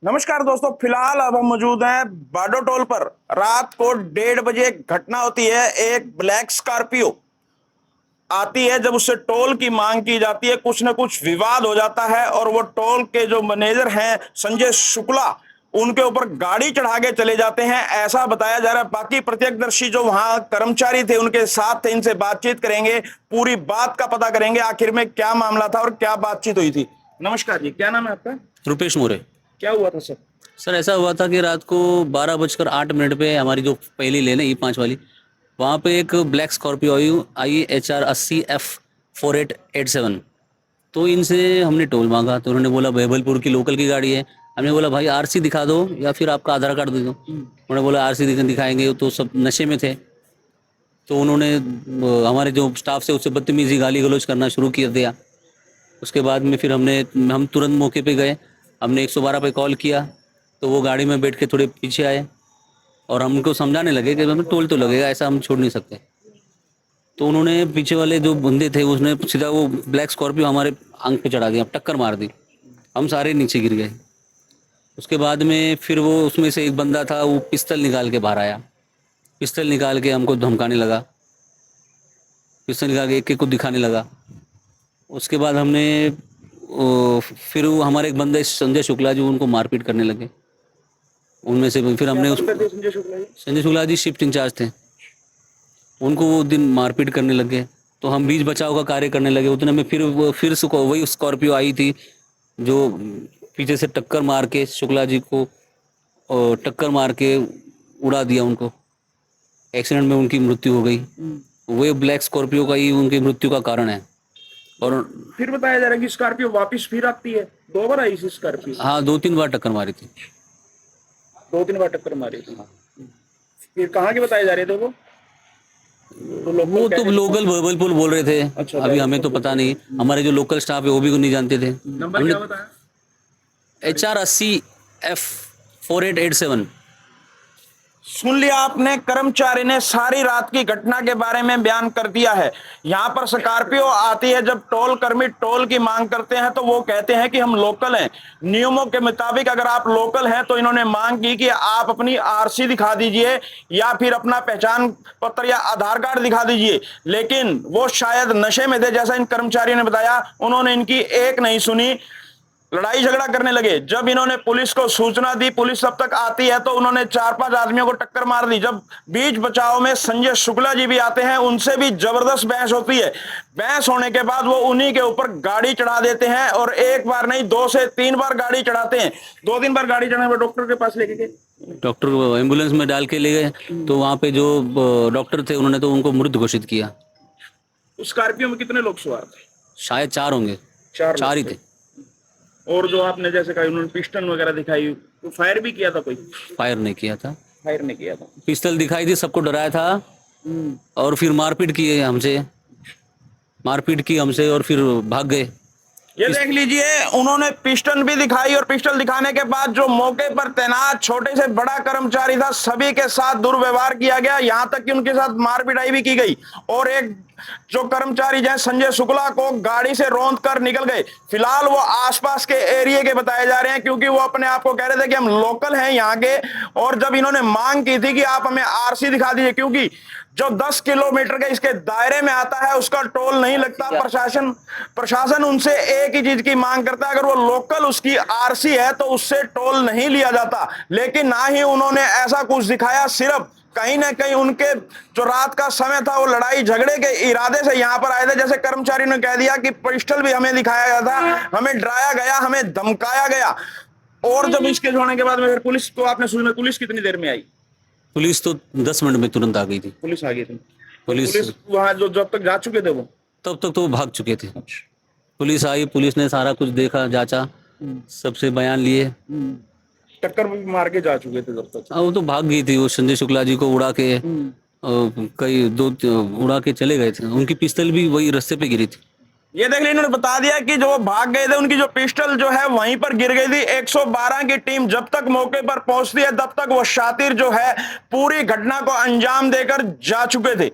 नमस्कार दोस्तों, फिलहाल अब हम मौजूद हैं बाडो टोल पर। रात को 1:30 बजे एक घटना होती है। एक ब्लैक स्कॉर्पियो आती है। जब उससे टोल की मांग की जाती है, कुछ ना कुछ विवाद हो जाता है और वो टोल के जो मैनेजर हैं संजय शुक्ला, उनके ऊपर गाड़ी चढ़ा के चले जाते हैं, ऐसा बताया जा रहा है। बाकी प्रत्यक्षदर्शी जो वहां कर्मचारी थे, उनके साथ थे, इनसे बातचीत करेंगे, पूरी बात का पता करेंगे आखिर में क्या मामला था और क्या बातचीत हुई थी। नमस्कार जी, क्या नाम है आपका? रुपेश मोरे। क्या हुआ था सर? सर ऐसा हुआ था कि रात को 12:08 पे हमारी जो पहली लेन है E5 वाली, वहाँ पे एक ब्लैक स्कॉर्पियो आई HR 80F4887। तो इनसे हमने टोल मांगा तो उन्होंने बोला बहबलपुर की लोकल की गाड़ी है। हमने बोला भाई RC दिखा दो या फिर आपका आधार कार्ड दे दो। उन्होंने बोला RC दिखाएंगे। तो सब नशे में थे, तो उन्होंने हमारे जो स्टाफ से उससे बदतमीजी गाली गलौज करना शुरू कर दिया। उसके बाद में फिर हम तुरंत मौके पे गए। हमने 112 पे कॉल किया तो वो गाड़ी में बैठ के थोड़े पीछे आए और हम उनको समझाने लगे कि हमें टोल तो लगेगा, ऐसा हम छोड़ नहीं सकते। तो उन्होंने पीछे वाले जो बंदे थे उसने सीधा वो ब्लैक स्कॉर्पियो हमारे आंख पे चढ़ा दिया, टक्कर मार दी। हम सारे नीचे गिर गए। उसके बाद में फिर वो उसमें से एक बंदा था, वो पिस्तल निकाल के बाहर आया। पिस्तल निकाल के हमको धमकाने लगा, पिस्तल निकाल के एक को दिखाने लगा। उसके बाद हमने फिर वो हमारे एक बंदे संजय शुक्ला जी, उनको मारपीट करने लगे। उनमें से फिर हमने संजय शुक्ला जी शिफ्ट इंचार्ज थे, उनको वो दिन मारपीट करने लगे। तो हम बीच बचाव का कार्य करने लगे। उतने में फिर वही स्कॉर्पियो आई थी जो पीछे से टक्कर मार के शुक्ला जी को टक्कर मार के उड़ा दिया। उनको एक्सीडेंट में उनकी मृत्यु हो गई। वो ब्लैक स्कॉर्पियो का ही उनकी मृत्यु का कारण है। और फिर बताया जा रहा है कि स्कॉर्पियो वापस फिर आती है। 2 बार आई थी स्कॉर्पियो? हाँ, 2-3 बार टक्कर मारी थी। 2-3 बार टक्कर मारी थी। फिर कहाँ के बताए जा रहे थे वो? वो तो लोकल बहबलपुर बोल रहे थे। अच्छा, अभी हमें तो पता नहीं, हमारे जो लोकल स्टाफ है वो भी नहीं जानते थे। नंबर क्या बताया? HR 80F4887। सुन लिया आपने, कर्मचारी ने सारी रात की घटना के बारे में बयान कर दिया है। यहाँ पर स्कॉर्पियो आती है, जब टोल कर्मी टोल की मांग करते हैं तो वो कहते हैं कि हम लोकल हैं। नियमों के मुताबिक अगर आप लोकल हैं तो इन्होंने मांग की कि आप अपनी RC दिखा दीजिए या फिर अपना पहचान पत्र या आधार कार्ड दिखा दीजिए, लेकिन वो शायद नशे में थे, जैसा इन कर्मचारियों ने बताया। उन्होंने इनकी एक नहीं सुनी, लड़ाई झगड़ा करने लगे। जब इन्होंने पुलिस को सूचना दी, पुलिस अब तक आती है तो उन्होंने 4-5 आदमियों को टक्कर मार दी। जब बीच बचाव में संजय शुक्ला जी भी आते हैं, उनसे भी जबरदस्त बहस होती है। बहस होने के बाद वो उन्हीं के ऊपर गाड़ी चढ़ा देते हैं और एक बार नहीं 2 से 3 बार गाड़ी चढ़ाते हैं। 2-3 बार गाड़ी चढ़ाने पर डॉक्टर के पास लेके गए। डॉक्टर को एम्बुलेंस में डाल के ले गए तो वहाँ पे जो डॉक्टर थे उन्होंने तो उनको मृत घोषित किया। स्कॉर्पियो में कितने लोग सवार थे? शायद 4 होंगे। 4 ही थे। और जो आपने जैसे कहा उन्होंने पिस्टन वगैरह दिखाई, तो फायर भी किया था? कोई फायर नहीं किया था। फायर नहीं किया था। पिस्तल दिखाई थी, सबको डराया था और फिर मारपीट की हमसे और फिर भाग गए। ये देख लीजिए, उन्होंने पिस्टल भी दिखाई और पिस्टल दिखाने के बाद जो मौके पर तैनात छोटे से बड़ा कर्मचारी था, सभी के साथ दुर्व्यवहार किया गया, यहां तक कि उनके साथ मारपिटाई भी की गई। और एक जो कर्मचारी जैसे संजय शुक्ला को गाड़ी से रौंद कर निकल गए। फिलहाल वो आसपास के एरिया के बताए जा रहे हैं, क्योंकि वो अपने आप को कह रहे थे कि हम लोकल हैं यहाँ के। और जब इन्होंने मांग की थी कि आप हमें RC दिखा दीजिए, क्योंकि जो 10 किलोमीटर के इसके दायरे में आता है उसका टोल नहीं लगता। प्रशासन उनसे एक ही चीज की मांग करता है, अगर वो लोकल उसकी RC है तो उससे टोल नहीं लिया जाता। लेकिन ना ही उन्होंने ऐसा कुछ दिखाया, सिर्फ कहीं ना कहीं उनके जो रात का समय था वो लड़ाई झगड़े के इरादे से यहाँ पर आए थे। जैसे कर्मचारी ने कह दिया कि पिस्टल भी हमें दिखाया गया था, हमें डराया गया, हमें धमकाया गया। और जब इसके होने के बाद में फिर पुलिस को आपने सुना, पुलिस कितनी देर में आई? पुलिस तो 10 मिनट में तुरंत आ गई थी। पुलिस आ गई थी। पुलिस वहां जो जब तक जा चुके थे वो, तब तक तो वो भाग चुके थे। पुलिस आई, पुलिस ने सारा कुछ देखा, जांचा, सबसे बयान लिए। टक्कर भी मार के जा चुके थे जब तक। वो तो भाग गई थी। वो संजय शुक्ला जी को उड़ा के कई दो उड़ा के चले गए थे। उनकी पिस्तल भी वही रास्ते पे गिरी थी। ये देख लीजिए, इन्होंने बता दिया कि जो भाग गए थे उनकी जो पिस्टल जो है वहीं पर गिर गई थी। 112 की टीम जब तक मौके पर पहुंचती है तब तक वो शातिर जो है पूरी घटना को अंजाम देकर जा चुके थे।